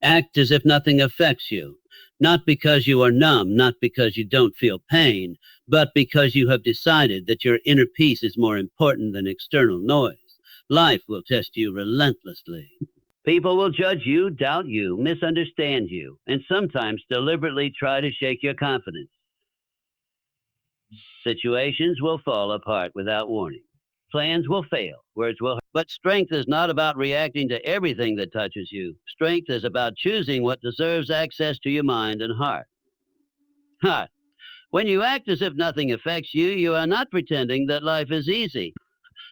Act as if nothing affects you, not because you are numb, not because you don't feel pain, but because you have decided that your inner peace is more important than external noise. Life will test you relentlessly. People will judge you, doubt you, misunderstand you, and sometimes deliberately try to shake your confidence. Situations will fall apart without warning. Plans will fail. Words will hurt. But strength is not about reacting to everything that touches you. Strength is about choosing what deserves access to your mind and heart. Heart. When you act as if nothing affects you, you are not pretending that life is easy.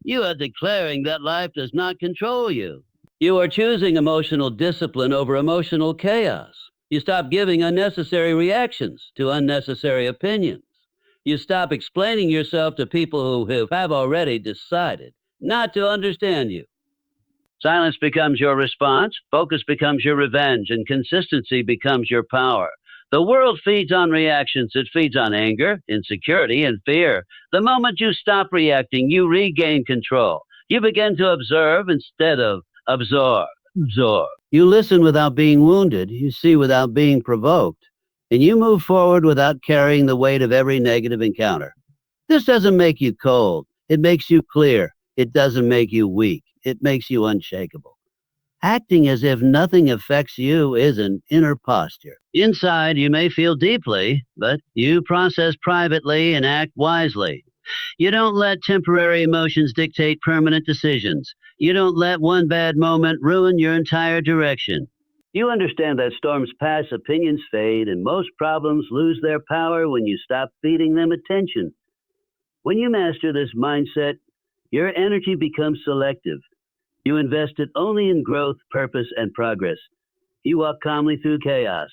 You are declaring that life does not control you. You are choosing emotional discipline over emotional chaos. You stop giving unnecessary reactions to unnecessary opinions. You stop explaining yourself to people who have already decided not to understand you. Silence becomes your response, focus becomes your revenge, and consistency becomes your power. The world feeds on reactions. It feeds on anger, insecurity, and fear. The moment you stop reacting, you regain control. You begin to observe instead of absorb. Absorb. You listen without being wounded. You see without being provoked. And you move forward without carrying the weight of every negative encounter. This doesn't make you cold. It makes you clear. It doesn't make you weak. It makes you unshakable. Acting as if nothing affects you is an inner posture. Inside, you may feel deeply, but you process privately and act wisely. You don't let temporary emotions dictate permanent decisions. You don't let one bad moment ruin your entire direction. You understand that storms pass, opinions fade, and most problems lose their power when you stop feeding them attention. When you master this mindset, your energy becomes selective. You invest it only in growth, purpose, and progress. You walk calmly through chaos.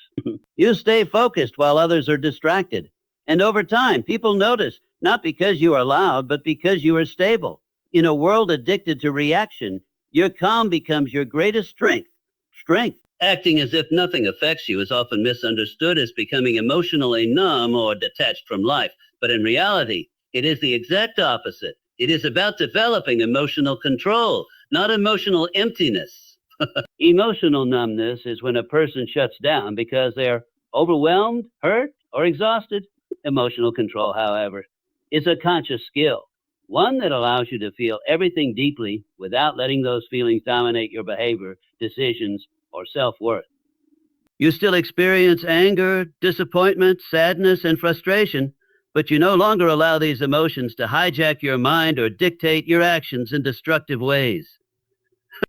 You stay focused while others are distracted. And over time, people notice, not because you are loud, but because you are stable. In a world addicted to reaction, your calm becomes your greatest strength. Strength. Acting as if nothing affects you is often misunderstood as becoming emotionally numb or detached from life. But in reality, it is the exact opposite. It is about developing emotional control, not emotional emptiness. Emotional numbness is when a person shuts down because they're overwhelmed, hurt, or exhausted. Emotional control, however, is a conscious skill, one that allows you to feel everything deeply without letting those feelings dominate your behavior, decisions, or self-worth. You still experience anger, disappointment, sadness, and frustration, but you no longer allow these emotions to hijack your mind or dictate your actions in destructive ways.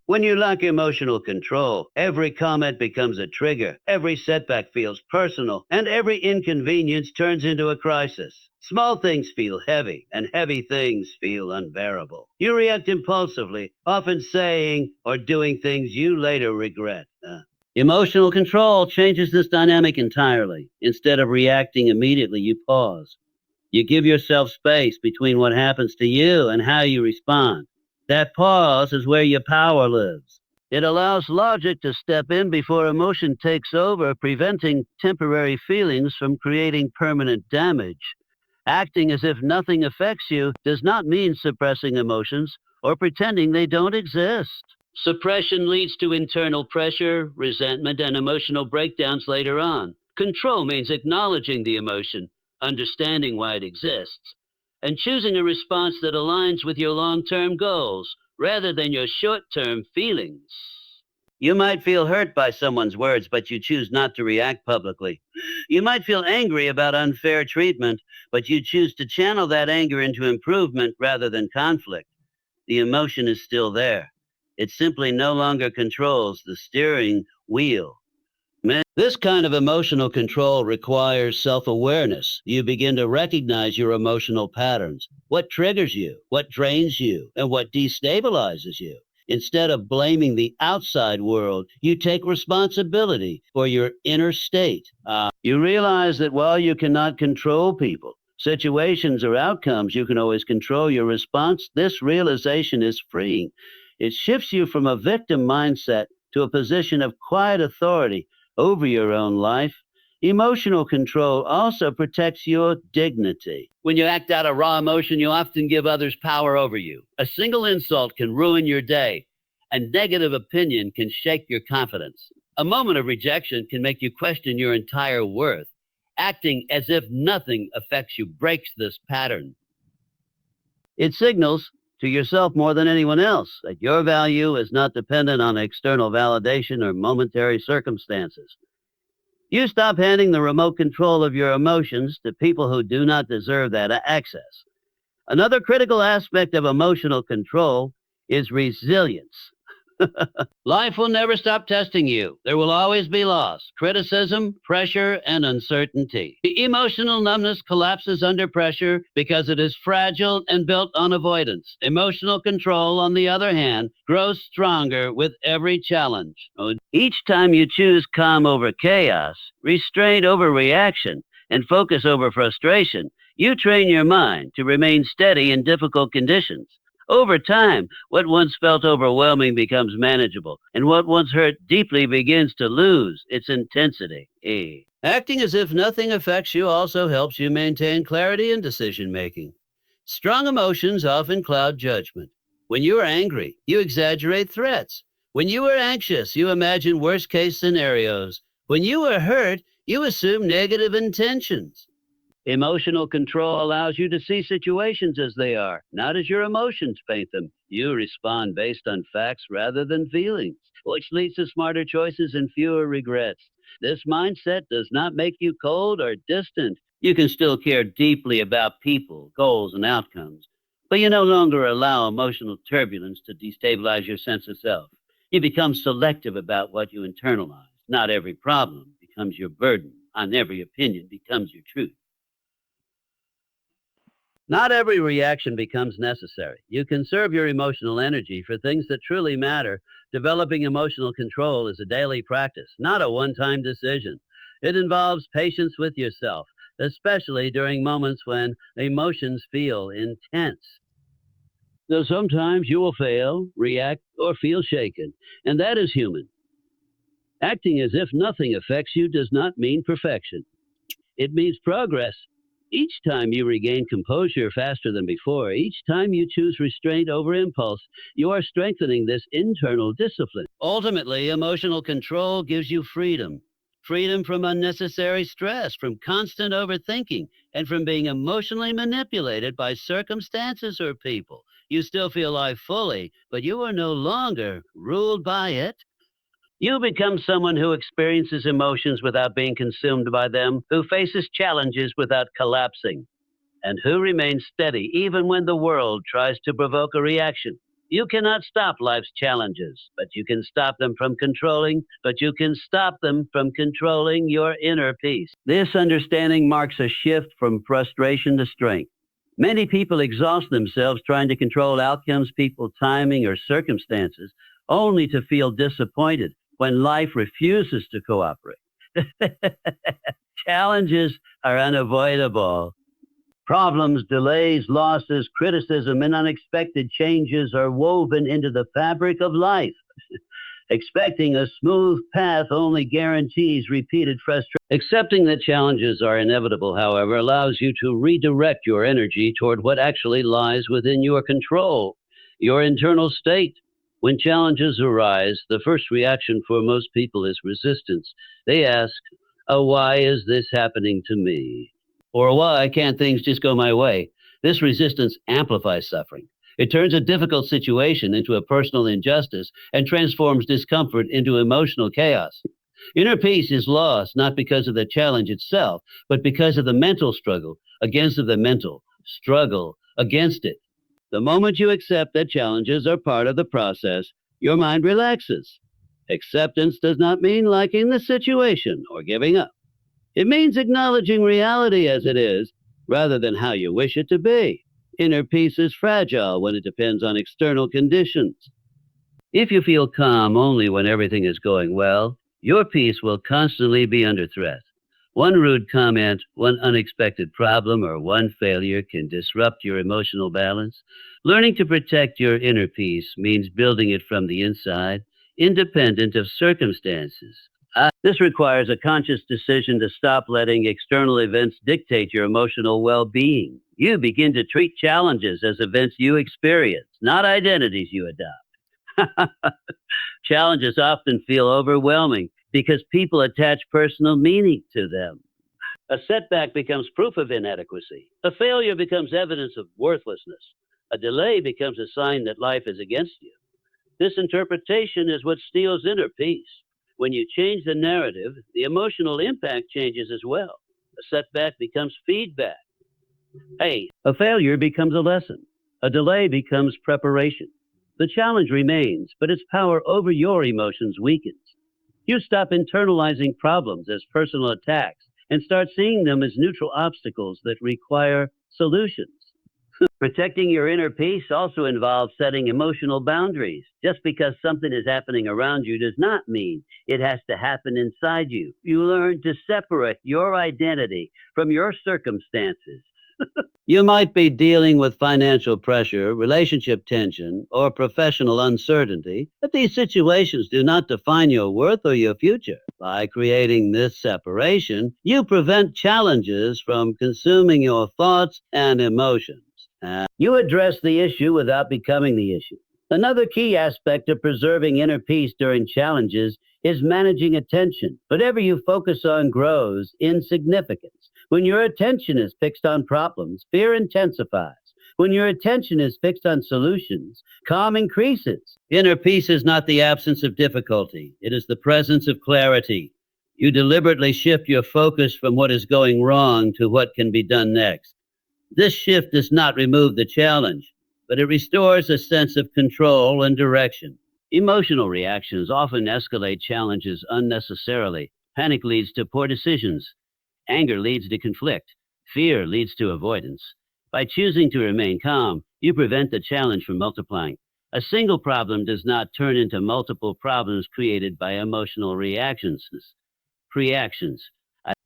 When you lack emotional control, every comment becomes a trigger, every setback feels personal, and every inconvenience turns into a crisis. Small things feel heavy, and heavy things feel unbearable. You react impulsively, often saying or doing things you later regret. Emotional control changes this dynamic entirely. Instead of reacting immediately, you pause. You give yourself space between what happens to you and how you respond. That pause is where your power lives. It allows logic to step in before emotion takes over, preventing temporary feelings from creating permanent damage. Acting as if nothing affects you does not mean suppressing emotions or pretending they don't exist. Suppression leads to internal pressure, resentment, and emotional breakdowns later on. Control means acknowledging the emotion, understanding why it exists, and choosing a response that aligns with your long-term goals rather than your short-term feelings. You might feel hurt by someone's words, but you choose not to react publicly. You might feel angry about unfair treatment, but you choose to channel that anger into improvement rather than conflict. The emotion is still there. It simply no longer controls the steering wheel. This kind of emotional control requires self-awareness. You begin to recognize your emotional patterns, what triggers you, what drains you, and what destabilizes you. Instead of blaming the outside world, you take responsibility for your inner state. You realize that while you cannot control people, situations, or outcomes, you can always control your response. This realization is freeing. It shifts you from a victim mindset to a position of quiet authority over your own life. Emotional control also protects your dignity. When you act out of raw emotion, you often give others power over you. A single insult can ruin your day. A negative opinion can shake your confidence. A moment of rejection can make you question your entire worth. Acting as if nothing affects you breaks this pattern. It signals to yourself more than anyone else that your value is not dependent on external validation or momentary circumstances. You stop handing the remote control of your emotions to people who do not deserve that access. Another critical aspect of emotional control is resilience. Life will never stop testing you. There will always be loss, criticism, pressure, and uncertainty. The emotional numbness collapses under pressure because it is fragile and built on avoidance. Emotional control, on the other hand, grows stronger with every challenge. Each time you choose calm over chaos, restraint over reaction, and focus over frustration, you train your mind to remain steady in difficult conditions. Over time, what once felt overwhelming becomes manageable, and what once hurt deeply begins to lose its intensity. Acting as if nothing affects you also helps you maintain clarity in decision making. Strong emotions often cloud judgment. When you are angry, you exaggerate threats. When you are anxious, you imagine worst case scenarios. When you are hurt, you assume negative intentions. Emotional control allows you to see situations as they are, not as your emotions paint them. You respond based on facts rather than feelings, which leads to smarter choices and fewer regrets. This mindset does not make you cold or distant. You can still care deeply about people, goals, and outcomes, but you no longer allow emotional turbulence to destabilize your sense of self. You become selective about what you internalize. Not every problem becomes your burden. Not every opinion becomes your truth. Not every reaction becomes necessary. You conserve your emotional energy for things that truly matter. Developing emotional control is a daily practice, not a one-time decision. It involves patience with yourself, especially during moments when emotions feel intense. So sometimes you will fail, react, or feel shaken, and that is human. Acting as if nothing affects you does not mean perfection. It means progress. Each time you regain composure faster than before, each time you choose restraint over impulse, you are strengthening this internal discipline. Ultimately, emotional control gives you freedom. Freedom from unnecessary stress, from constant overthinking, and from being emotionally manipulated by circumstances or people. You still feel life fully, but you are no longer ruled by it. You become someone who experiences emotions without being consumed by them, who faces challenges without collapsing, and who remains steady even when the world tries to provoke a reaction. You cannot stop life's challenges, but you can stop them from controlling your inner peace. This understanding marks a shift from frustration to strength. Many people exhaust themselves trying to control outcomes, people, timing, or circumstances, only to feel disappointed when life refuses to cooperate. Challenges are unavoidable. Problems, delays, losses, criticism, and unexpected changes are woven into the fabric of life. Expecting a smooth path only guarantees repeated frustration. Accepting that challenges are inevitable, however, allows you to redirect your energy toward what actually lies within your control, your internal state. When challenges arise, the first reaction for most people is resistance. They ask, oh, why is this happening to me? Or why can't things just go my way? This resistance amplifies suffering. It turns a difficult situation into a personal injustice and transforms discomfort into emotional chaos. Inner peace is lost not because of the challenge itself, but because of the mental struggle against it. The moment you accept that challenges are part of the process, your mind relaxes. Acceptance does not mean liking the situation or giving up. It means acknowledging reality as it is, rather than how you wish it to be. Inner peace is fragile when it depends on external conditions. If you feel calm only when everything is going well, your peace will constantly be under threat. One rude comment, one unexpected problem, or one failure can disrupt your emotional balance. Learning to protect your inner peace means building it from the inside, independent of circumstances. This requires a conscious decision to stop letting external events dictate your emotional well-being. You begin to treat challenges as events you experience, not identities you adopt. Challenges often feel overwhelming because people attach personal meaning to them. A setback becomes proof of inadequacy. A failure becomes evidence of worthlessness. A delay becomes a sign that life is against you. This interpretation is what steals inner peace. When you change the narrative, the emotional impact changes as well. A setback becomes feedback. Hey, a failure becomes a lesson. A delay becomes preparation. The challenge remains, but its power over your emotions weakens. You stop internalizing problems as personal attacks and start seeing them as neutral obstacles that require solutions. Protecting your inner peace also involves setting emotional boundaries. Just because something is happening around you does not mean it has to happen inside you. You learn to separate your identity from your circumstances. You might be dealing with financial pressure, relationship tension, or professional uncertainty, but these situations do not define your worth or your future. By creating this separation, you prevent challenges from consuming your thoughts and emotions. You address the issue without becoming the issue. Another key aspect of preserving inner peace during challenges is managing attention. Whatever you focus on grows in significance. When your attention is fixed on problems, fear intensifies. When your attention is fixed on solutions, calm increases. Inner peace is not the absence of difficulty. It is the presence of clarity. You deliberately shift your focus from what is going wrong to what can be done next. This shift does not remove the challenge, but it restores a sense of control and direction. Emotional reactions often escalate challenges unnecessarily. Panic leads to poor decisions. Anger leads to conflict. Fear leads to avoidance. By choosing to remain calm, you prevent the challenge from multiplying. A single problem does not turn into multiple problems created by emotional reactions.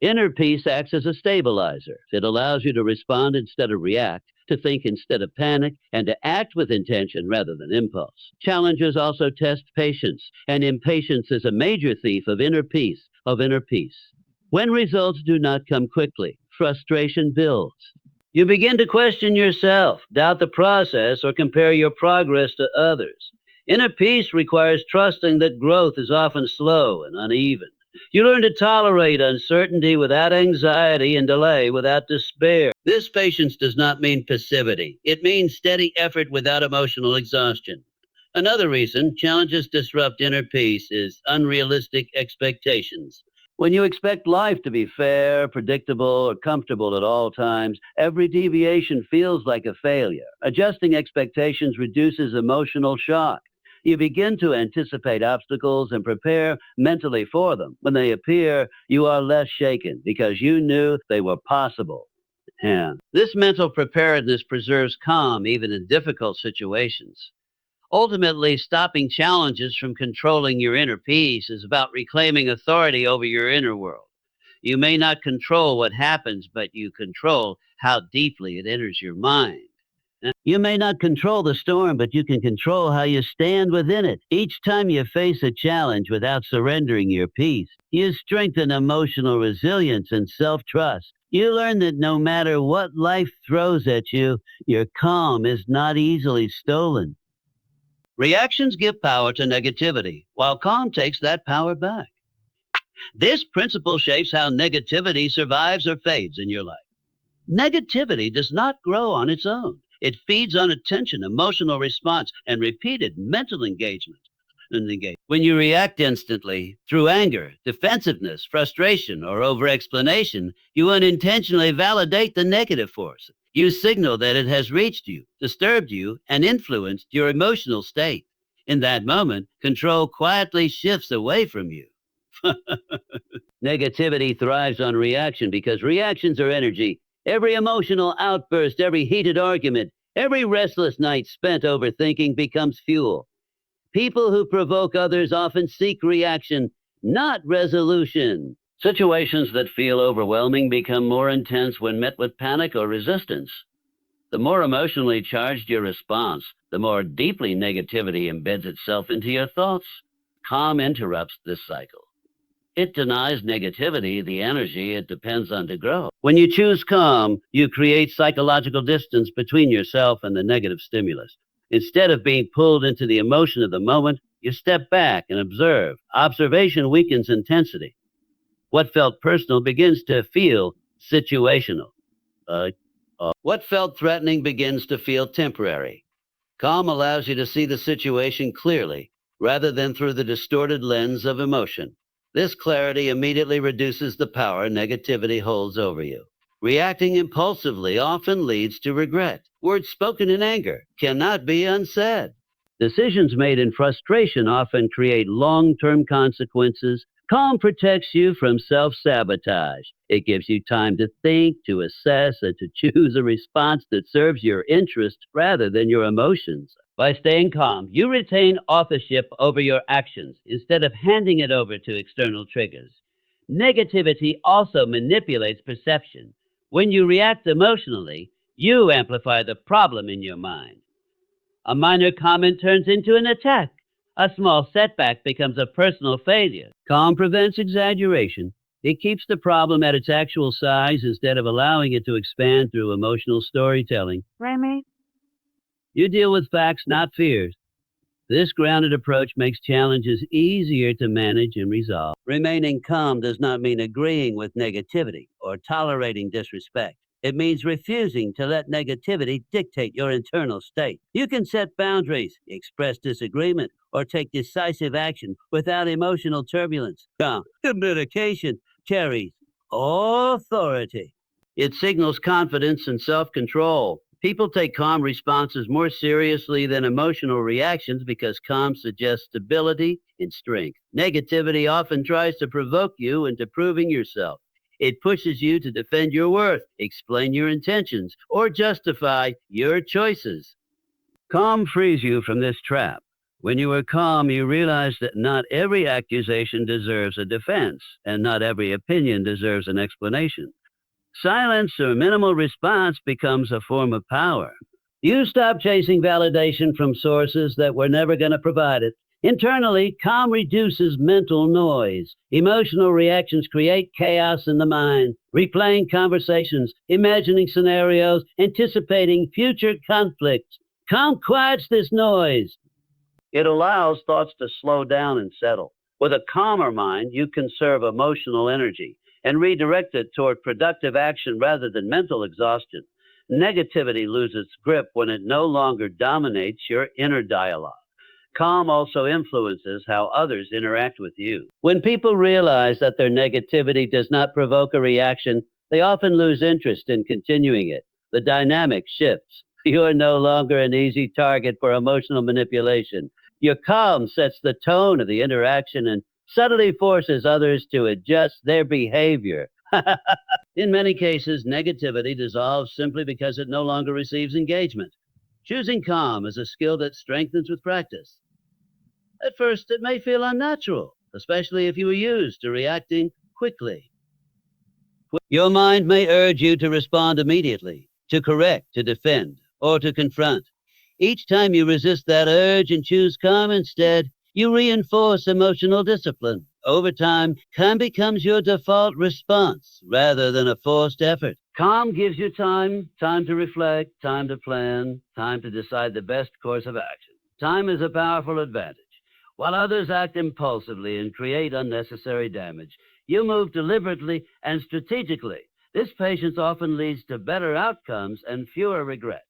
Inner peace acts as a stabilizer. It allows you to respond instead of react, to think instead of panic, and to act with intention rather than impulse. Challenges also test patience, and impatience is a major thief of inner peace. When results do not come quickly, frustration builds. You begin to question yourself, doubt the process, or compare your progress to others. Inner peace requires trusting that growth is often slow and uneven. You learn to tolerate uncertainty without anxiety and delay without despair. This patience does not mean passivity. It means steady effort without emotional exhaustion. Another reason challenges disrupt inner peace is unrealistic expectations. When you expect life to be fair, predictable, or comfortable at all times, every deviation feels like a failure. Adjusting expectations reduces emotional shock. You begin to anticipate obstacles and prepare mentally for them. When they appear, you are less shaken because you knew they were possible. This mental preparedness preserves calm even in difficult situations. Ultimately, stopping challenges from controlling your inner peace is about reclaiming authority over your inner world. You may not control what happens, but you control how deeply it enters your mind. You may not control the storm, but you can control how you stand within it. Each time you face a challenge without surrendering your peace, you strengthen emotional resilience and self-trust. You learn that no matter what life throws at you, your calm is not easily stolen. Reactions give power to negativity, while calm takes that power back. This principle shapes how negativity survives or fades in your life. Negativity does not grow on its own. It feeds on attention, emotional response, and repeated mental engagement. When you react instantly through anger, defensiveness, frustration, or over-explanation, you unintentionally validate the negative force. You signal that it has reached you, disturbed you, and influenced your emotional state. In that moment, control quietly shifts away from you. Negativity thrives on reaction because reactions are energy. Every emotional outburst, every heated argument, every restless night spent overthinking becomes fuel. People who provoke others often seek reaction, not resolution. Situations that feel overwhelming become more intense when met with panic or resistance. The more emotionally charged your response, the more deeply negativity embeds itself into your thoughts. Calm interrupts this cycle. It denies negativity the energy it depends on to grow. When you choose calm, you create psychological distance between yourself and the negative stimulus. Instead of being pulled into the emotion of the moment, You step back and observe. Observation weakens intensity. What felt personal begins to feel situational. Uh, what felt threatening begins to feel temporary. Calm allows you to see the situation clearly rather than through the distorted lens of emotion. This clarity immediately reduces the power negativity holds over you. Reacting impulsively often leads to regret. Words spoken in anger cannot be unsaid. Decisions made in frustration often create long-term consequences. Calm protects you from self-sabotage. It gives you time to think, to assess, and to choose a response that serves your interests rather than your emotions. By staying calm, you retain authorship over your actions instead of handing it over to external triggers. Negativity also manipulates perception. When you react emotionally, you amplify the problem in your mind. A minor comment turns into an attack. A small setback becomes a personal failure. Calm prevents exaggeration. It keeps the problem at its actual size instead of allowing it to expand through emotional storytelling. Remy? You deal with facts, not fears. This grounded approach makes challenges easier to manage and resolve. Remaining calm does not mean agreeing with negativity or tolerating disrespect. It means refusing to let negativity dictate your internal state. You can set boundaries, express disagreement, or take decisive action without emotional turbulence. Calm communication carries authority. It signals confidence and self-control. People take calm responses more seriously than emotional reactions because calm suggests stability and strength. Negativity often tries to provoke you into proving yourself. It pushes you to defend your worth, explain your intentions, or justify your choices. Calm frees you from this trap. When you are calm, you realize that not every accusation deserves a defense, and not every opinion deserves an explanation. Silence or minimal response becomes a form of power. You stop chasing validation from sources that were never going to provide it. Internally, calm reduces mental noise. Emotional reactions create chaos in the mind, replaying conversations, imagining scenarios, anticipating future conflicts. Calm quiets this noise. It allows thoughts to slow down and settle. With a calmer mind, you conserve emotional energy and redirect it toward productive action rather than mental exhaustion. Negativity loses grip when it no longer dominates your inner dialogue. Calm also influences how others interact with you. When people realize that their negativity does not provoke a reaction, they often lose interest in continuing it. The dynamic shifts. You're no longer an easy target for emotional manipulation. Your calm sets the tone of the interaction and subtly forces others to adjust their behavior. In many cases, negativity dissolves simply because it no longer receives engagement. Choosing calm is a skill that strengthens with practice. At first, it may feel unnatural, especially if you are used to reacting quickly. Your mind may urge you to respond immediately, to correct, to defend, or to confront. Each time you resist that urge and choose calm instead, you reinforce emotional discipline. Over time, calm becomes your default response rather than a forced effort. Calm gives you time to reflect, time to plan, time to decide the best course of action. Time is a powerful advantage. While others act impulsively and create unnecessary damage, you move deliberately and strategically. This patience often leads to better outcomes and fewer regrets.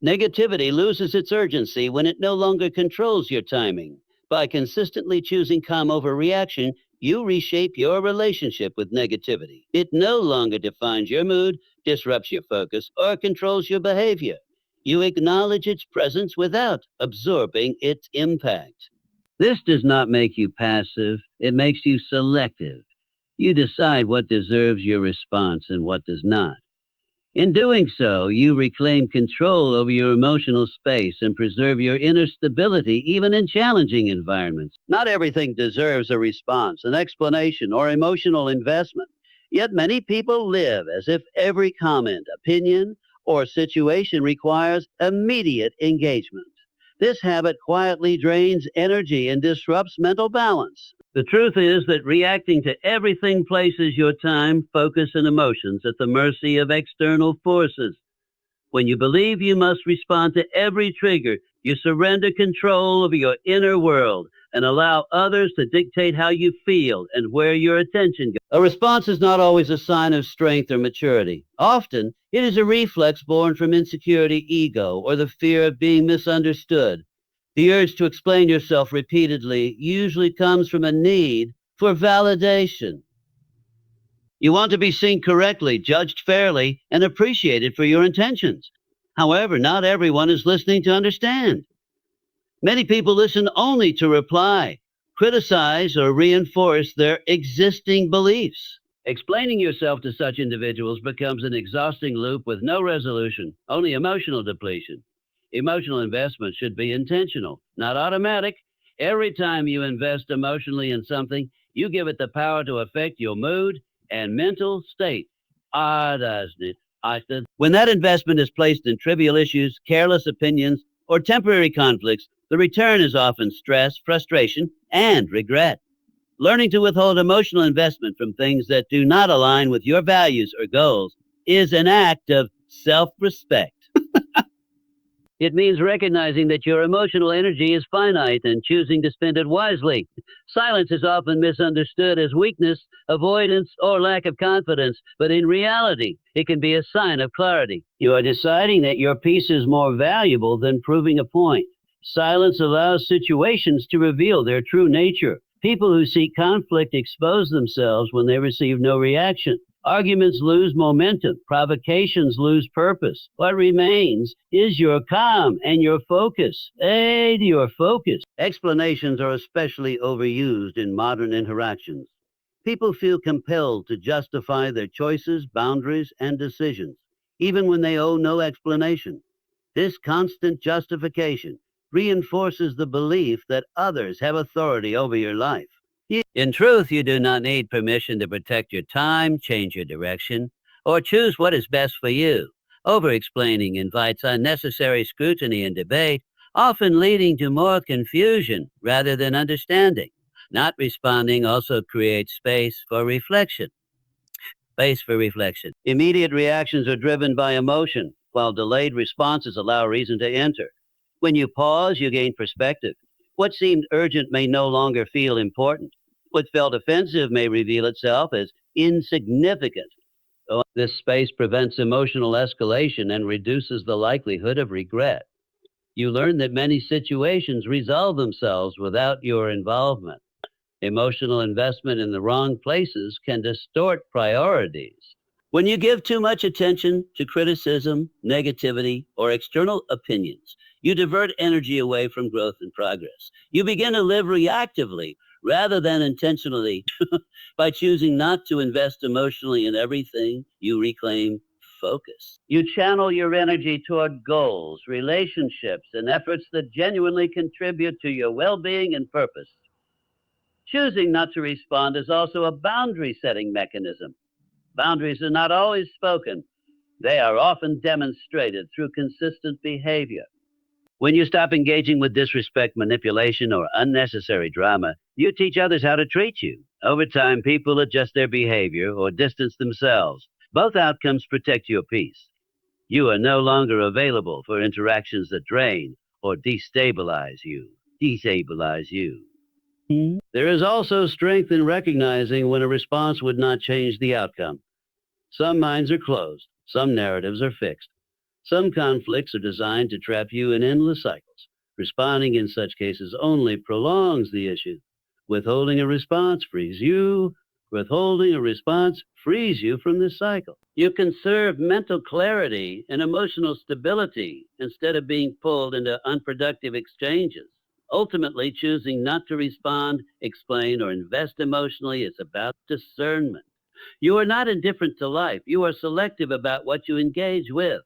Negativity loses its urgency when it no longer controls your timing. By consistently choosing calm over reaction, you reshape your relationship with negativity. It no longer defines your mood, disrupts your focus, or controls your behavior. You acknowledge its presence without absorbing its impact. This does not make you passive, it makes you selective. You decide what deserves your response and what does not. In doing so, you reclaim control over your emotional space and preserve your inner stability even in challenging environments. Not everything deserves a response, an explanation, or emotional investment. Yet many people live as if every comment, opinion, or situation requires immediate engagement. This habit quietly drains energy and disrupts mental balance. The truth is that reacting to everything places your time, focus, and emotions at the mercy of external forces. When you believe you must respond to every trigger, You surrender control over your inner world and allow others to dictate how you feel and where your attention goes. A response is not always a sign of strength or maturity. Often, it is a reflex born from insecurity, ego, or the fear of being misunderstood. The urge to explain yourself repeatedly usually comes from a need for validation. You want to be seen correctly, judged fairly, and appreciated for your intentions. However, not everyone is listening to understand. Many people listen only to reply, criticize, or reinforce their existing beliefs. Explaining yourself to such individuals becomes an exhausting loop with no resolution, only emotional depletion. Emotional investment should be intentional, not automatic. Every time you invest emotionally in something, you give it the power to affect your mood and mental state. Doesn't it? When that investment is placed in trivial issues, careless opinions, or temporary conflicts, the return is often stress, frustration, and regret. Learning to withhold emotional investment from things that do not align with your values or goals is an act of self respect. It means recognizing that your emotional energy is finite and choosing to spend it wisely. Silence is often misunderstood as weakness, avoidance, or lack of confidence, but in reality, it can be a sign of clarity. You are deciding that your peace is more valuable than proving a point. Silence allows situations to reveal their true nature. People who seek conflict expose themselves when they receive no reaction. Arguments lose momentum. Provocations lose purpose. What remains is your calm and your focus. Aid your focus. Explanations are especially overused in modern interactions. People feel compelled to justify their choices, boundaries, and decisions, even when they owe no explanation. This constant justification reinforces the belief that others have authority over your life. In truth, you do not need permission to protect your time, change your direction, or choose what is best for you. Over-explaining invites unnecessary scrutiny and debate, often leading to more confusion rather than understanding. Not responding also creates space for reflection. Immediate reactions are driven by emotion, while delayed responses allow reason to enter. When you pause, you gain perspective. What seemed urgent may no longer feel important. What felt offensive may reveal itself as insignificant. This space prevents emotional escalation and reduces the likelihood of regret. You learn that many situations resolve themselves without your involvement. Emotional investment in the wrong places can distort priorities. When you give too much attention to criticism, negativity, or external opinions, you divert energy away from growth and progress. You begin to live reactively rather than intentionally. By choosing not to invest emotionally in everything, you reclaim focus. You channel your energy toward goals, relationships, and efforts that genuinely contribute to your well being and purpose. Choosing not to respond is also a boundary setting mechanism. Boundaries are not always spoken, they are often demonstrated through consistent behavior. When you stop engaging with disrespect, manipulation, or unnecessary drama, you teach others how to treat you. Over time, people adjust their behavior or distance themselves. Both outcomes protect your peace. You are no longer available for interactions that drain or destabilize you. Destabilize you. There is also strength in recognizing when a response would not change the outcome. Some minds are closed, some narratives are fixed. Some conflicts are designed to trap you in endless cycles. Responding in such cases only prolongs the issue. Withholding a response frees you. Withholding a response frees you from this cycle. You conserve mental clarity and emotional stability instead of being pulled into unproductive exchanges. Ultimately, choosing not to respond, explain, or invest emotionally is about discernment. You are not indifferent to life. You are selective about what you engage with.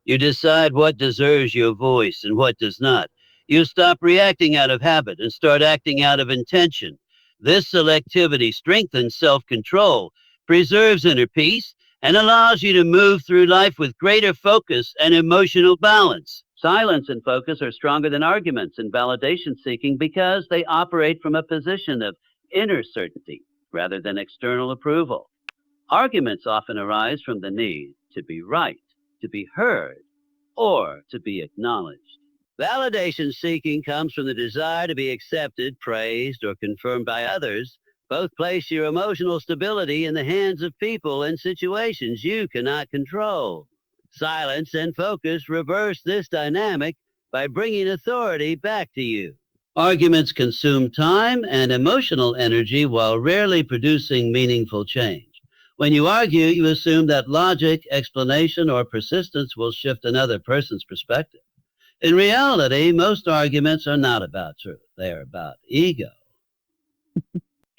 You decide what deserves your voice and what does not. You stop reacting out of habit and start acting out of intention. This selectivity strengthens self control, preserves inner peace, and allows you to move through life with greater focus and emotional balance. Silence and focus are stronger than arguments and validation seeking because they operate from a position of inner certainty rather than external approval. Arguments often arise from the need to be right, to be heard, or to be acknowledged. Validation seeking comes from the desire to be accepted, praised, or confirmed by others. Both place your emotional stability in the hands of people and situations you cannot control. Silence and focus reverse this dynamic by bringing authority back to you. Arguments consume time and emotional energy while rarely producing meaningful change. When you argue, you assume that logic, explanation, or persistence will shift another person's perspective. In reality, most arguments are not about truth. They are about ego.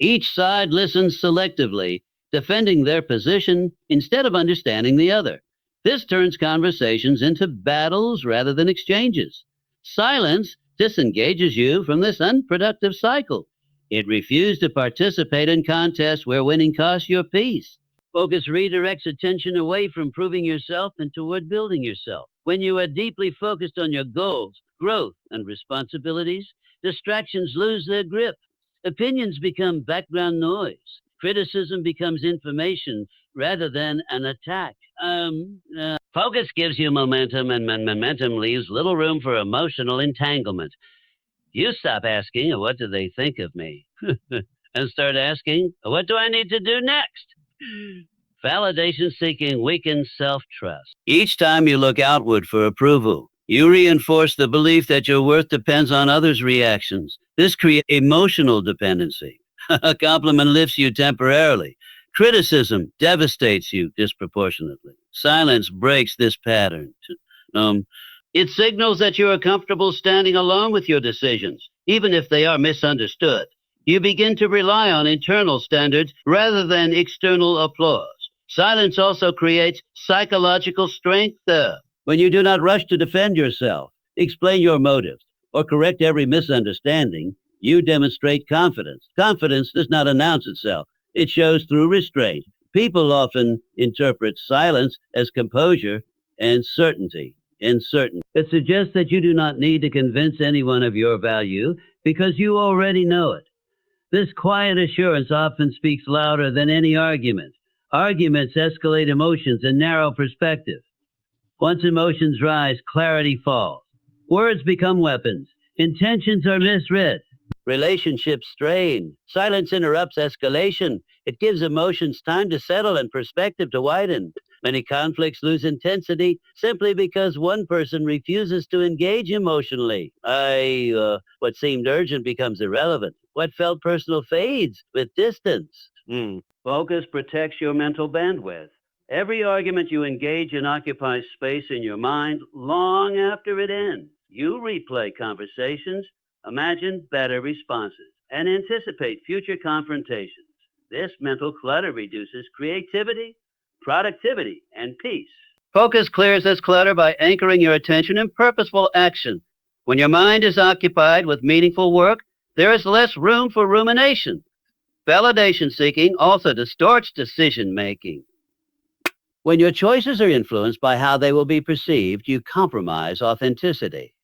Each side listens selectively, defending their position instead of understanding the other. This turns conversations into battles rather than exchanges. Silence disengages you from this unproductive cycle. It refuses to participate in contests where winning costs your peace. Focus redirects attention away from proving yourself and toward building yourself. When you are deeply focused on your goals, growth, and responsibilities, distractions lose their grip. Opinions become background noise. Criticism becomes information rather than an attack. Focus gives you momentum, and momentum leaves little room for emotional entanglement. You stop asking, what do they think of me? And start asking, what do I need to do next? Validation seeking weakens self-trust. Each time you look outward for approval, you reinforce the belief that your worth depends on others' reactions. This creates emotional dependency. A compliment lifts you temporarily. Criticism devastates you disproportionately. Silence breaks this pattern. It signals that you are comfortable standing alone with your decisions, even if they are misunderstood. You begin to rely on internal standards rather than external applause. Silence also creates psychological strength. When you do not rush to defend yourself, explain your motives, or correct every misunderstanding, you demonstrate confidence. Confidence does not announce itself. It shows through restraint. People often interpret silence as composure and certainty. It suggests that you do not need to convince anyone of your value because you already know it. This quiet assurance often speaks louder than any argument. Arguments escalate emotions and narrow perspective. Once emotions rise, clarity falls. Words become weapons. Intentions are misread. Relationships strain. Silence interrupts escalation. It gives emotions time to settle and perspective to widen. Many conflicts lose intensity simply because one person refuses to engage emotionally. What seemed urgent becomes irrelevant. What felt personal fades with distance. Focus protects your mental bandwidth. Every argument you engage in occupies space in your mind long after it ends. You replay conversations, imagine better responses, and anticipate future confrontations. This mental clutter reduces creativity, productivity, and peace. Focus clears this clutter by anchoring your attention in purposeful action. When your mind is occupied with meaningful work, there is less room for rumination. Validation seeking also distorts decision making. When your choices are influenced by how they will be perceived, you compromise authenticity.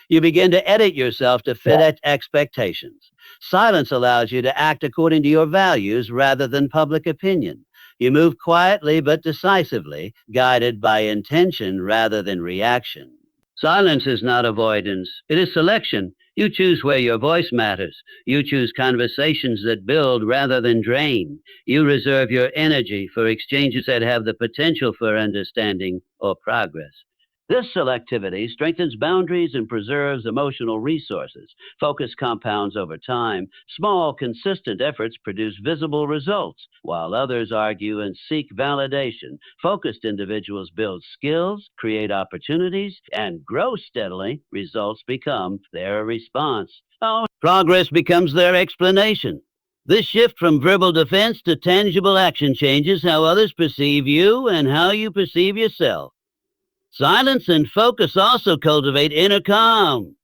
You begin to edit yourself to fit expectations. Silence allows you to act according to your values rather than public opinion. You move quietly but decisively, guided by intention rather than reaction. Silence is not avoidance. It is selection. You choose where your voice matters. You choose conversations that build rather than drain. You reserve your energy for exchanges that have the potential for understanding or progress. This selectivity strengthens boundaries and preserves emotional resources. Focus compounds over time. Small, consistent efforts produce visible results, while others argue and seek validation. Focused individuals build skills, create opportunities, and grow steadily. Results become their response. Progress becomes their explanation. This shift from verbal defense to tangible action changes how others perceive you and how you perceive yourself. Silence and focus also cultivate inner calm.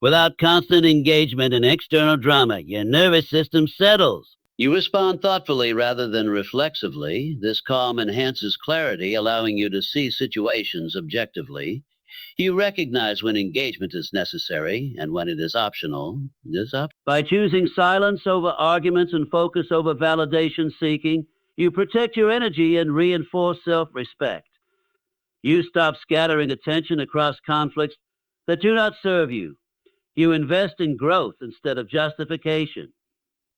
Without constant engagement in external drama, your nervous system settles. You respond thoughtfully rather than reflexively. This calm enhances clarity, allowing you to see situations objectively. You recognize when engagement is necessary and when it is optional. By choosing silence over arguments and focus over validation seeking, you protect your energy and reinforce self-respect. You stop scattering attention across conflicts that do not serve you. You invest in growth instead of justification.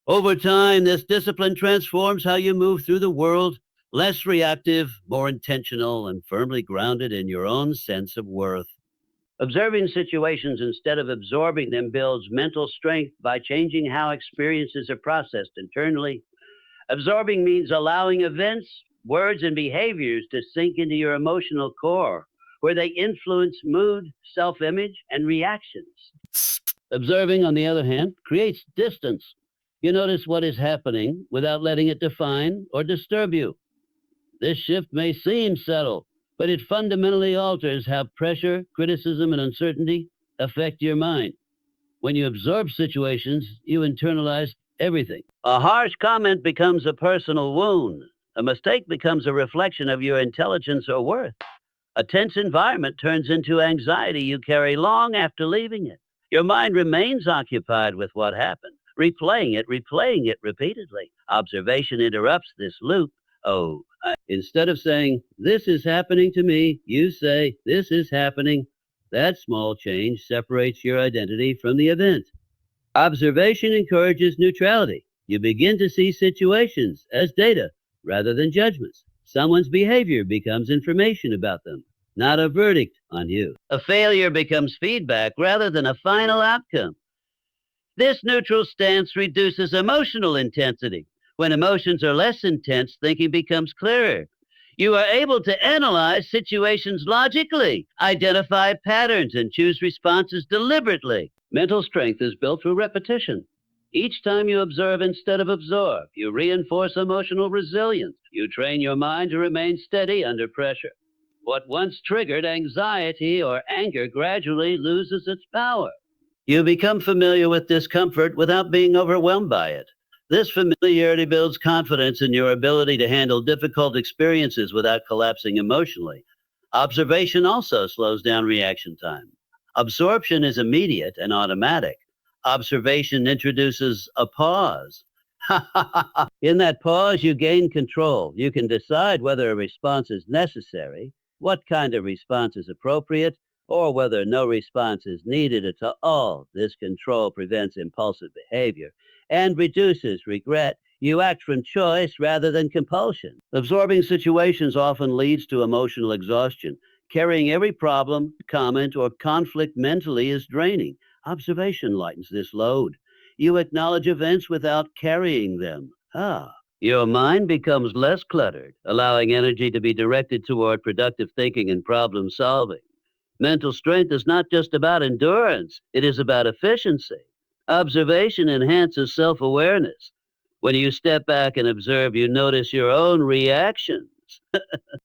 Over time, this discipline transforms how you move through the world, less reactive, more intentional, and firmly grounded in your own sense of worth. Observing situations instead of absorbing them builds mental strength by changing how experiences are processed internally. Absorbing means allowing events, words, and behaviors to sink into your emotional core, where they influence mood, self-image, and reactions. Observing, on the other hand, creates distance. You notice what is happening without letting it define or disturb you. This shift may seem subtle, but it fundamentally alters how pressure, criticism, and uncertainty affect your mind. When you absorb situations, you internalize everything. A harsh comment becomes a personal wound. A mistake becomes a reflection of your intelligence or worth. A tense environment turns into anxiety you carry long after leaving it. Your mind remains occupied with what happened, replaying it repeatedly. Observation interrupts this loop. Instead of saying, "This is happening to me," you say, "This is happening." That small change separates your identity from the event. Observation encourages neutrality. You begin to see situations as data rather than judgments. Someone's behavior becomes information about them, not a verdict on you. A failure becomes feedback rather than a final outcome. This neutral stance reduces emotional intensity. When emotions are less intense, thinking becomes clearer. You are able to analyze situations logically, identify patterns, and choose responses deliberately. Mental strength is built through repetition. Each time you observe instead of absorb, you reinforce emotional resilience. You train your mind to remain steady under pressure. What once triggered anxiety or anger gradually loses its power. You become familiar with discomfort without being overwhelmed by it. This familiarity builds confidence in your ability to handle difficult experiences without collapsing emotionally. Observation also slows down reaction time. Absorption is immediate and automatic. Observation introduces a pause. In that pause, you gain control. You can decide whether a response is necessary, what kind of response is appropriate, or whether no response is needed at all. This control prevents impulsive behavior and reduces regret. You act from choice rather than compulsion. Absorbing situations often leads to emotional exhaustion. Carrying every problem, comment, or conflict mentally is draining. Observation lightens this load. You acknowledge events without carrying them. Your mind becomes less cluttered, allowing energy to be directed toward productive thinking and problem solving. Mental strength is not just about endurance, it is about efficiency. Observation enhances self-awareness. When you step back and observe, you notice your own reactions.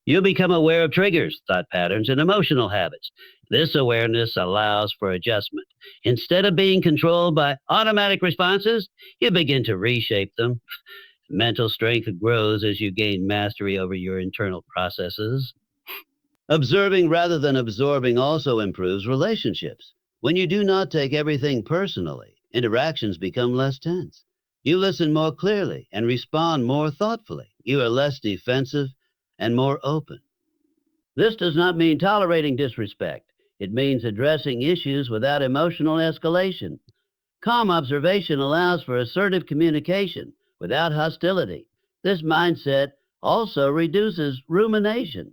You become aware of triggers, thought patterns, and emotional habits. This awareness allows for adjustment. Instead of being controlled by automatic responses, you begin to reshape them. Mental strength grows as you gain mastery over your internal processes. Observing rather than absorbing also improves relationships. When you do not take everything personally, interactions become less tense. You listen more clearly and respond more thoughtfully. You are less defensive and more open. This does not mean tolerating disrespect. It means addressing issues without emotional escalation. Calm observation allows for assertive communication without hostility. This mindset also reduces rumination.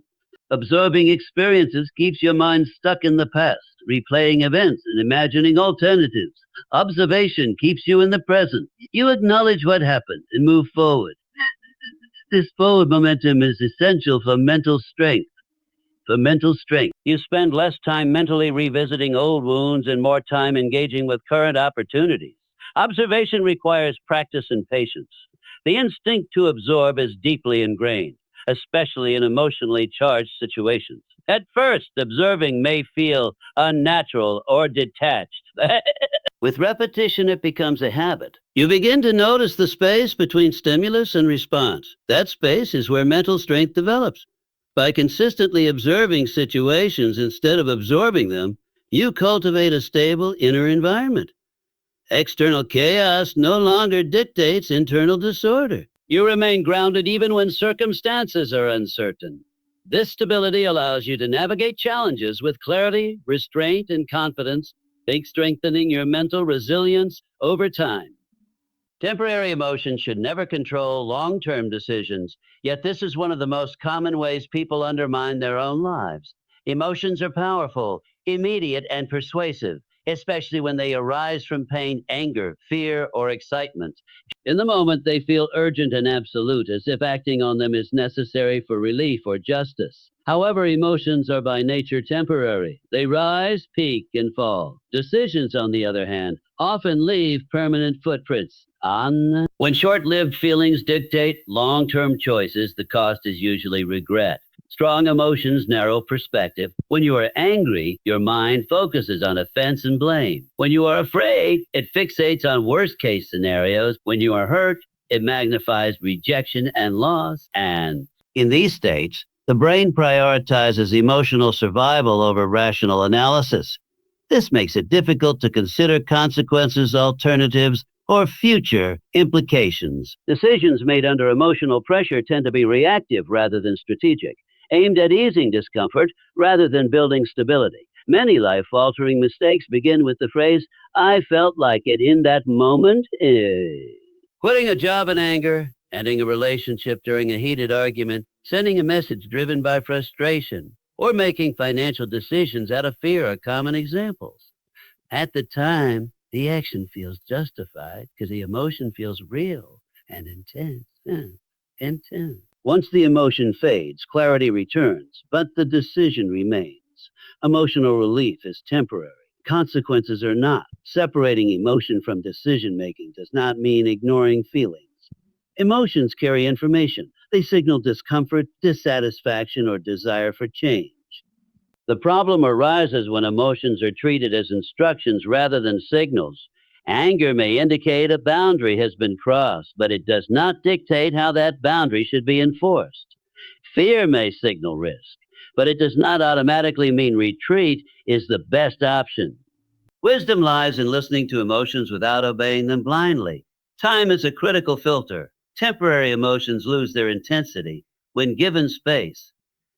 Absorbing experiences keeps your mind stuck in the past, replaying events and imagining alternatives. Observation keeps you in the present. You acknowledge what happened and move forward. This forward momentum is essential for mental strength. You spend less time mentally revisiting old wounds and more time engaging with current opportunities. Observation requires practice and patience. The instinct to absorb is deeply ingrained, especially in emotionally charged situations. At first, observing may feel unnatural or detached. With repetition, it becomes a habit. You begin to notice the space between stimulus and response. That space is where mental strength develops. By consistently observing situations instead of absorbing them, you cultivate a stable inner environment. External chaos no longer dictates internal disorder. You remain grounded even when circumstances are uncertain. This stability allows you to navigate challenges with clarity, restraint, and confidence, strengthening your mental resilience over time. Temporary emotions should never control long-term decisions, yet this is one of the most common ways people undermine their own lives. Emotions are powerful, immediate, and persuasive, especially when they arise from pain, anger, fear, or excitement. In the moment, they feel urgent and absolute, as if acting on them is necessary for relief or justice. However, emotions are by nature temporary. They rise, peak, and fall. Decisions, on the other hand, often leave permanent footprints. When short-lived feelings dictate long-term choices, the cost is usually regret. Strong emotions narrow perspective. When you are angry, your mind focuses on offense and blame. When you are afraid, it fixates on worst-case scenarios. When you are hurt, it magnifies rejection and loss. And in these states, the brain prioritizes emotional survival over rational analysis. This makes it difficult to consider consequences, alternatives, or future implications. Decisions made under emotional pressure tend to be reactive rather than strategic, aimed at easing discomfort rather than building stability. Many life-altering mistakes begin with the phrase, "I felt like it in that moment." Quitting a job in anger, ending a relationship during a heated argument, sending a message driven by frustration, or making financial decisions out of fear are common examples. At the time, the action feels justified because the emotion feels real and intense. Intense. Once the emotion fades, clarity returns, but the decision remains. Emotional relief is temporary. Consequences are not. Separating emotion from decision-making does not mean ignoring feelings. Emotions carry information. They signal discomfort, dissatisfaction, or desire for change. The problem arises when emotions are treated as instructions rather than signals. Anger may indicate a boundary has been crossed, but it does not dictate how that boundary should be enforced. Fear may signal risk, but it does not automatically mean retreat is the best option. Wisdom lies in listening to emotions without obeying them blindly. Time is a critical filter. Temporary emotions lose their intensity when given space.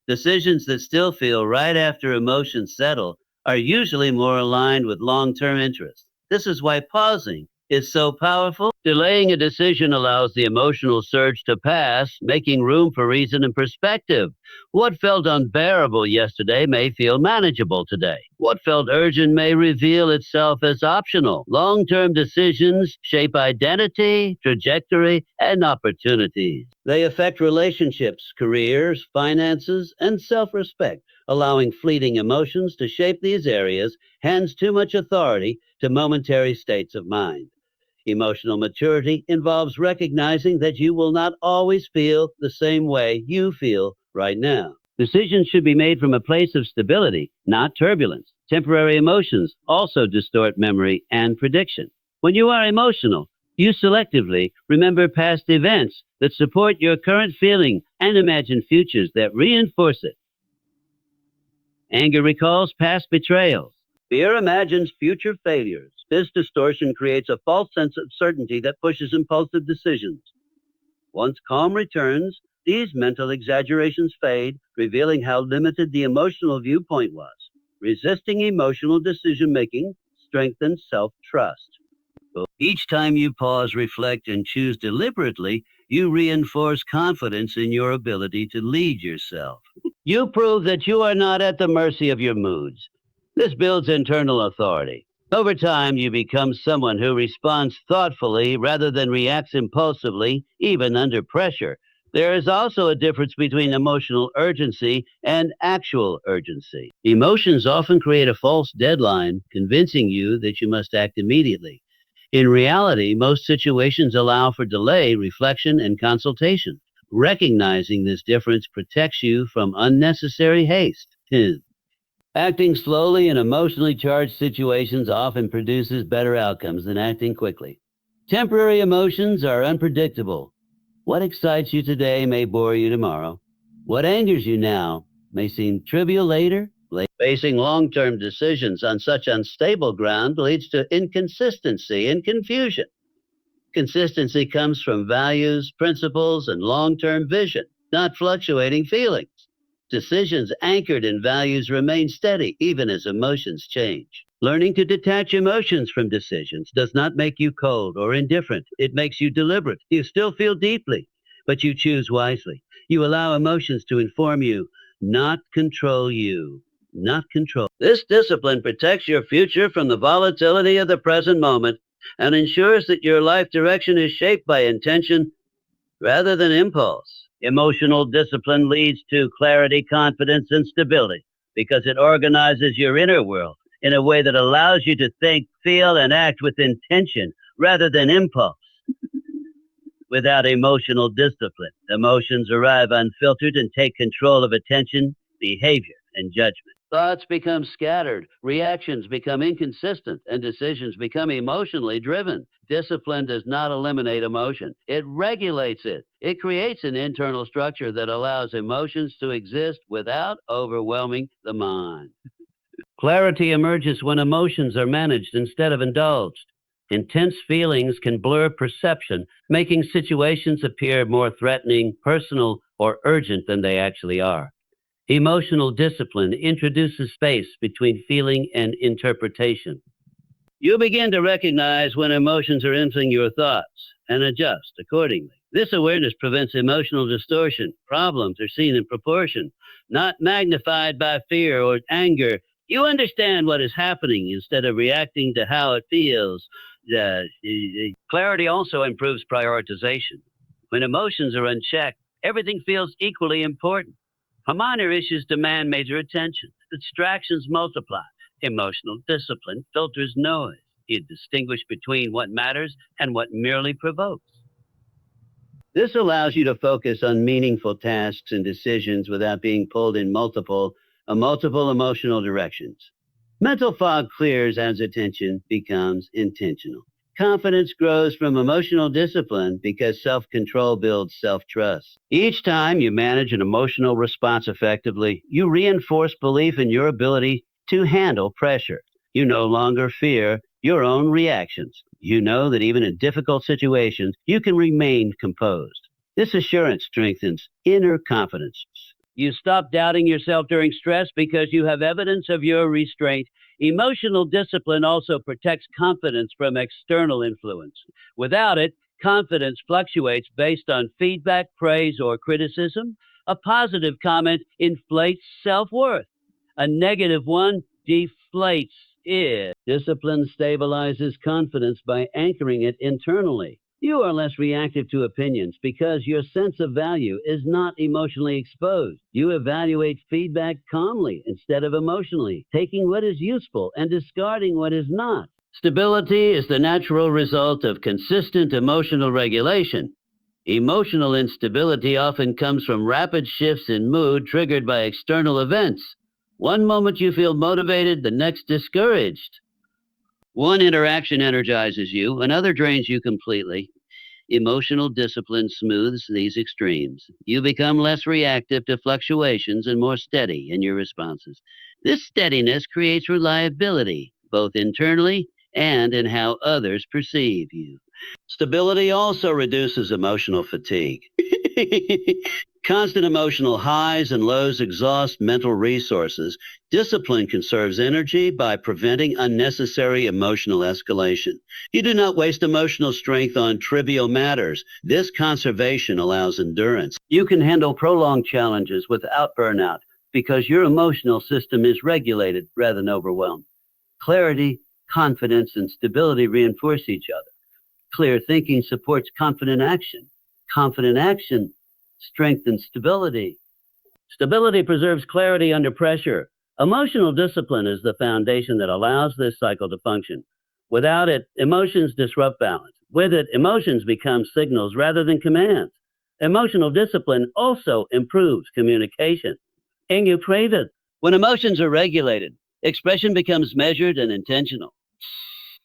Decisions that still feel right after emotions settle are usually more aligned with long-term interests. This is why pausing is so powerful. Delaying a decision allows the emotional surge to pass, making room for reason and perspective. What felt unbearable yesterday may feel manageable today. What felt urgent may reveal itself as optional. Long-term decisions shape identity, trajectory, and opportunities. They affect relationships, careers, finances, and self-respect. Allowing fleeting emotions to shape these areas hands too much authority to momentary states of mind. Emotional maturity involves recognizing that you will not always feel the same way you feel right now. Decisions should be made from a place of stability, not turbulence. Temporary emotions also distort memory and prediction. When you are emotional, you selectively remember past events that support your current feeling and imagine futures that reinforce it. Anger recalls past betrayals. Fear imagines future failures. This distortion creates a false sense of certainty that pushes impulsive decisions. Once calm returns, these mental exaggerations fade, revealing how limited the emotional viewpoint was. Resisting emotional decision-making strengthens self-trust. Each time you pause, reflect, and choose deliberately, you reinforce confidence in your ability to lead yourself. You prove that you are not at the mercy of your moods. This builds internal authority. Over time, you become someone who responds thoughtfully rather than reacts impulsively, even under pressure. There is also a difference between emotional urgency and actual urgency. Emotions often create a false deadline, convincing you that you must act immediately. In reality, most situations allow for delay, reflection, and consultation. Recognizing this difference protects you from unnecessary haste. Acting slowly in emotionally charged situations often produces better outcomes than acting quickly. Temporary emotions are unpredictable. What excites you today may bore you tomorrow. What angers you now may seem trivial later. Basing long-term decisions on such unstable ground leads to inconsistency and confusion. Consistency comes from values, principles, and long-term vision, not fluctuating feelings. Decisions anchored in values remain steady even as emotions change. Learning to detach emotions from decisions does not make you cold or indifferent. It makes you deliberate. You still feel deeply, but you choose wisely. You allow emotions to inform you, not control you. Not control. This discipline protects your future from the volatility of the present moment and ensures that your life direction is shaped by intention rather than impulse. Emotional discipline leads to clarity, confidence, and stability because it organizes your inner world in a way that allows you to think, feel, and act with intention rather than impulse. Without emotional discipline, emotions arrive unfiltered and take control of attention, behavior, and judgment. Thoughts become scattered, reactions become inconsistent, and decisions become emotionally driven. Discipline does not eliminate emotion. It regulates it. It creates an internal structure that allows emotions to exist without overwhelming the mind. Clarity emerges when emotions are managed instead of indulged. Intense feelings can blur perception, making situations appear more threatening, personal, or urgent than they actually are. Emotional discipline introduces space between feeling and interpretation. You begin to recognize when emotions are influencing your thoughts and adjust accordingly. This awareness prevents emotional distortion. Problems are seen in proportion, not magnified by fear or anger. You understand what is happening instead of reacting to how it feels. Clarity also improves prioritization. When emotions are unchecked, everything feels equally important. Minor issues demand major attention. Distractions multiply. Emotional discipline filters noise. You distinguish between what matters and what merely provokes. This allows you to focus on meaningful tasks and decisions without being pulled in multiple emotional directions. Mental fog clears as attention becomes intentional. Confidence grows from emotional discipline because self-control builds self-trust. Each time you manage an emotional response effectively, you reinforce belief in your ability to handle pressure. You no longer fear your own reactions. You know that even in difficult situations, you can remain composed. This assurance strengthens inner confidence. You stop doubting yourself during stress because you have evidence of your restraint. Emotional discipline also protects confidence from external influence. Without it, confidence fluctuates based on feedback, praise, or criticism. A positive comment inflates self-worth. A negative one deflates it. Discipline stabilizes confidence by anchoring it internally. You are less reactive to opinions because your sense of value is not emotionally exposed. You evaluate feedback calmly instead of emotionally, taking what is useful and discarding what is not. Stability is the natural result of consistent emotional regulation. Emotional instability often comes from rapid shifts in mood triggered by external events. One moment you feel motivated, the next discouraged. One interaction energizes you, another drains you completely. Emotional discipline smooths these extremes. You become less reactive to fluctuations and more steady in your responses. This steadiness creates reliability, both internally and in how others perceive you. Stability also reduces emotional fatigue. Constant emotional highs and lows exhaust mental resources. Discipline conserves energy by preventing unnecessary emotional escalation. You do not waste emotional strength on trivial matters. This conservation allows endurance. You can handle prolonged challenges without burnout because your emotional system is regulated rather than overwhelmed. Clarity, confidence, and stability reinforce each other. Clear thinking supports confident action. Confident action strengthens stability. Stability preserves clarity under pressure. Emotional discipline is the foundation that allows this cycle to function. Without it, emotions disrupt balance. With it, emotions become signals rather than commands. Emotional discipline also improves communication. And you crave it. When emotions are regulated, expression becomes measured and intentional.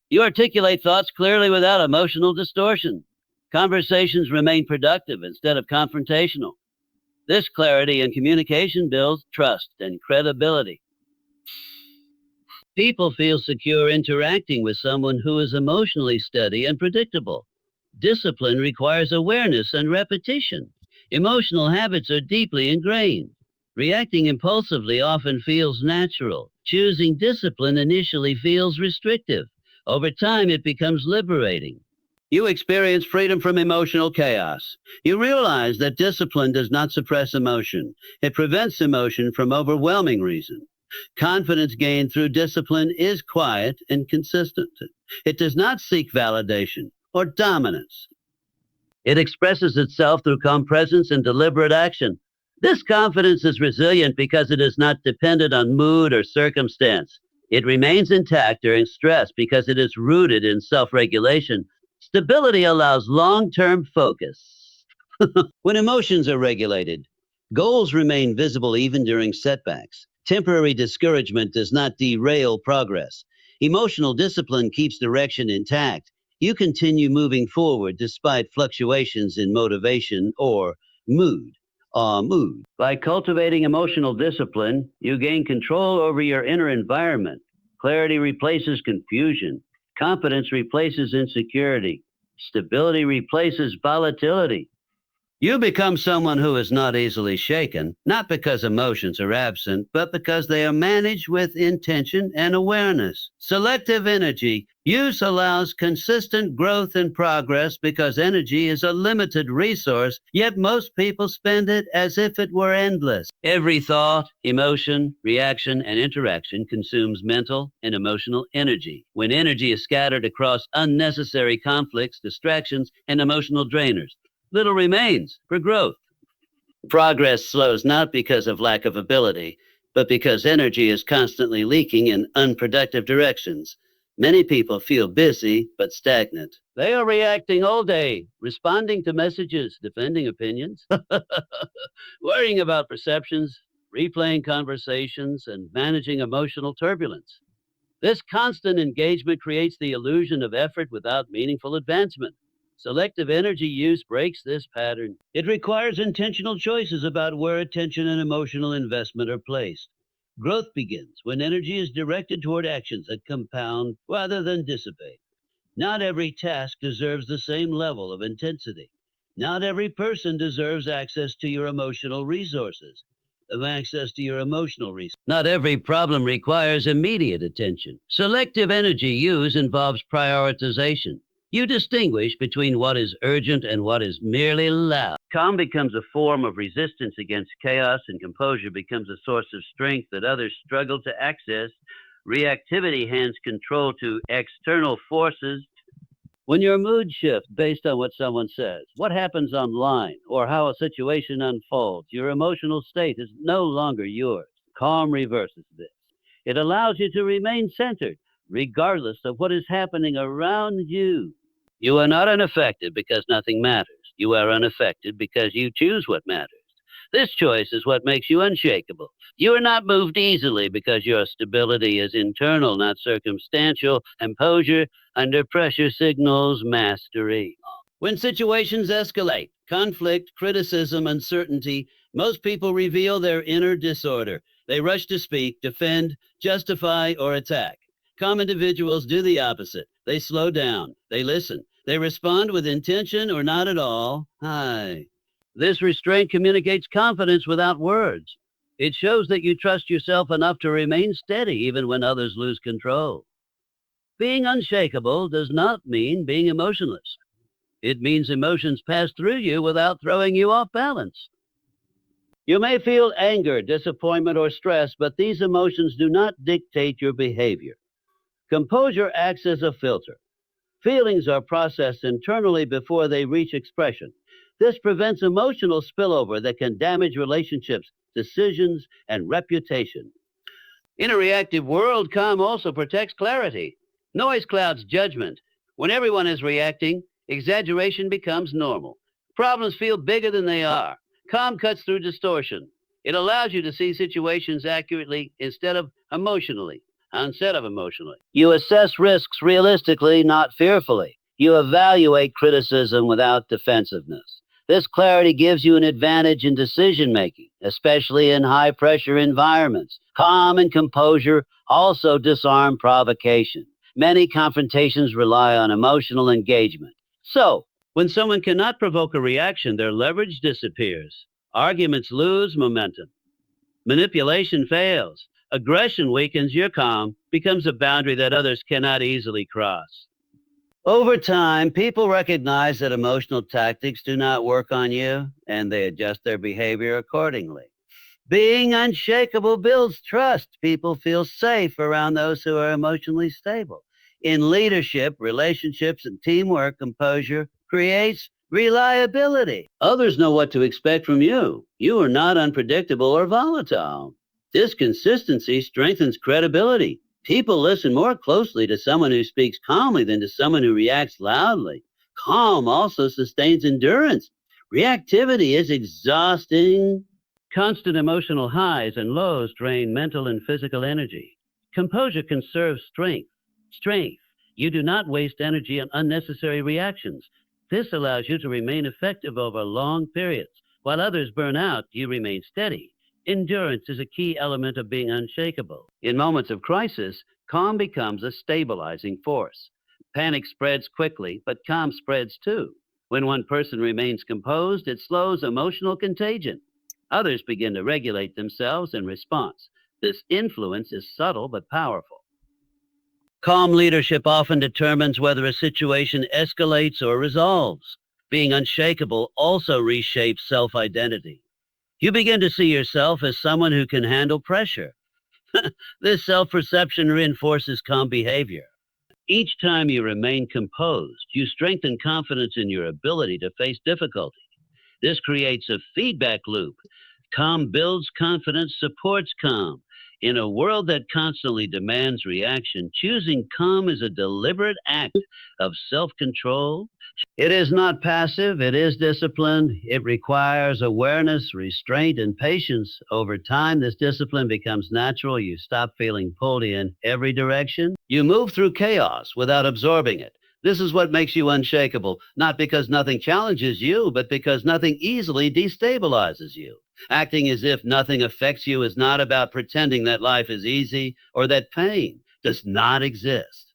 You articulate thoughts clearly without emotional distortion. Conversations remain productive instead of confrontational. This clarity in communication builds trust and credibility. People feel secure interacting with someone who is emotionally steady and predictable. Discipline requires awareness and repetition. Emotional habits are deeply ingrained. Reacting impulsively often feels natural. Choosing discipline initially feels restrictive. Over time, it becomes liberating. You experience freedom from emotional chaos. You realize that discipline does not suppress emotion. It prevents emotion from overwhelming reason. Confidence gained through discipline is quiet and consistent. It does not seek validation or dominance. It expresses itself through calm presence and deliberate action. This confidence is resilient because it is not dependent on mood or circumstance. It remains intact during stress because it is rooted in self-regulation. Stability allows long-term focus. When emotions are regulated, goals remain visible even during setbacks. Temporary discouragement does not derail progress. Emotional discipline keeps direction intact. You continue moving forward despite fluctuations in motivation or mood. By cultivating emotional discipline, you gain control over your inner environment. Clarity replaces confusion. Confidence replaces insecurity. Stability replaces volatility. You become someone who is not easily shaken, not because emotions are absent, but because they are managed with intention and awareness. Selective energy use allows consistent growth and progress because energy is a limited resource, yet most people spend it as if it were endless. Every thought, emotion, reaction, and interaction consumes mental and emotional energy. When energy is scattered across unnecessary conflicts, distractions, and emotional drainers, little remains for growth. Progress slows not because of lack of ability, but because energy is constantly leaking in unproductive directions. Many people feel busy but stagnant. They are reacting all day, responding to messages, defending opinions, worrying about perceptions, replaying conversations, and managing emotional turbulence. This constant engagement creates the illusion of effort without meaningful advancement. Selective energy use breaks this pattern. It requires intentional choices about where attention and emotional investment are placed. Growth begins when energy is directed toward actions that compound rather than dissipate. Not every task deserves the same level of intensity. Not every person deserves access to your emotional resources. Not every problem requires immediate attention. Selective energy use involves prioritization. You distinguish between what is urgent and what is merely loud. Calm becomes a form of resistance against chaos, and composure becomes a source of strength that others struggle to access. Reactivity hands control to external forces. When your mood shifts based on what someone says, what happens online, or how a situation unfolds, your emotional state is no longer yours. Calm reverses this. It allows you to remain centered, regardless of what is happening around you. You are not unaffected because nothing matters. You are unaffected because you choose what matters. This choice is what makes you unshakable. You are not moved easily because your stability is internal, not circumstantial. Composure under pressure signals mastery. When situations escalate, conflict, criticism, uncertainty, most people reveal their inner disorder. They rush to speak, defend, justify, or attack. Calm individuals do the opposite. They slow down. They listen. They respond with intention or not at all. Hi. This restraint communicates confidence without words. It shows that you trust yourself enough to remain steady even when others lose control. Being unshakable does not mean being emotionless. It means emotions pass through you without throwing you off balance. You may feel anger, disappointment, or stress, but these emotions do not dictate your behavior. Composure acts as a filter. Feelings are processed internally before they reach expression. This prevents emotional spillover that can damage relationships, decisions, and reputation. In a reactive world, calm also protects clarity. Noise clouds judgment. When everyone is reacting, exaggeration becomes normal. Problems feel bigger than they are. Calm cuts through distortion. It allows you to see situations accurately instead of emotionally. You assess risks realistically, not fearfully. You evaluate criticism without defensiveness. This clarity gives you an advantage in decision making, especially in high pressure environments. Calm and composure also disarm provocation. Many confrontations rely on emotional engagement. So, when someone cannot provoke a reaction, their leverage disappears. Arguments lose momentum. Manipulation fails. Aggression weakens your calm, becomes a boundary that others cannot easily cross. Over time, people recognize that emotional tactics do not work on you, and they adjust their behavior accordingly. Being unshakable builds trust. People feel safe around those who are emotionally stable. In leadership, relationships, and teamwork, composure creates reliability. Others know what to expect from you. You are not unpredictable or volatile. This consistency strengthens credibility. People listen more closely to someone who speaks calmly than to someone who reacts loudly. Calm also sustains endurance. Reactivity is exhausting. Constant emotional highs and lows drain mental and physical energy. Composure conserves strength. Strength. You do not waste energy on unnecessary reactions. This allows you to remain effective over long periods. While others burn out, you remain steady. Endurance is a key element of being unshakable. In moments of crisis, calm becomes a stabilizing force. Panic spreads quickly, but calm spreads too. When one person remains composed, it slows emotional contagion. Others begin to regulate themselves in response. This influence is subtle but powerful. Calm leadership often determines whether a situation escalates or resolves. Being unshakable also reshapes self-identity. You begin to see yourself as someone who can handle pressure. This self-perception reinforces calm behavior. Each time you remain composed, you strengthen confidence in your ability to face difficulty. This creates a feedback loop. Calm builds confidence, supports calm. In a world that constantly demands reaction, choosing calm is a deliberate act of self-control. It is not passive, it is disciplined. It requires awareness, restraint, and patience. Over time, this discipline becomes natural. You stop feeling pulled in every direction. You move through chaos without absorbing it. This is what makes you unshakable, not because nothing challenges you, but because nothing easily destabilizes you. Acting as if nothing affects you is not about pretending that life is easy or that pain does not exist.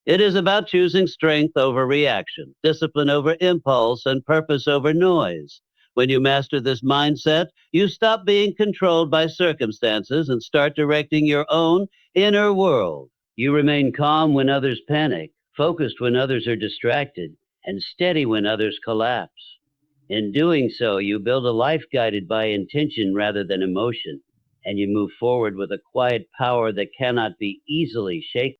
It is about choosing strength over reaction, discipline over impulse, and purpose over noise. When you master this mindset, you stop being controlled by circumstances and start directing your own inner world. You remain calm when others panic, focused when others are distracted, and steady when others collapse. In doing so, you build a life guided by intention rather than emotion, and you move forward with a quiet power that cannot be easily shaken.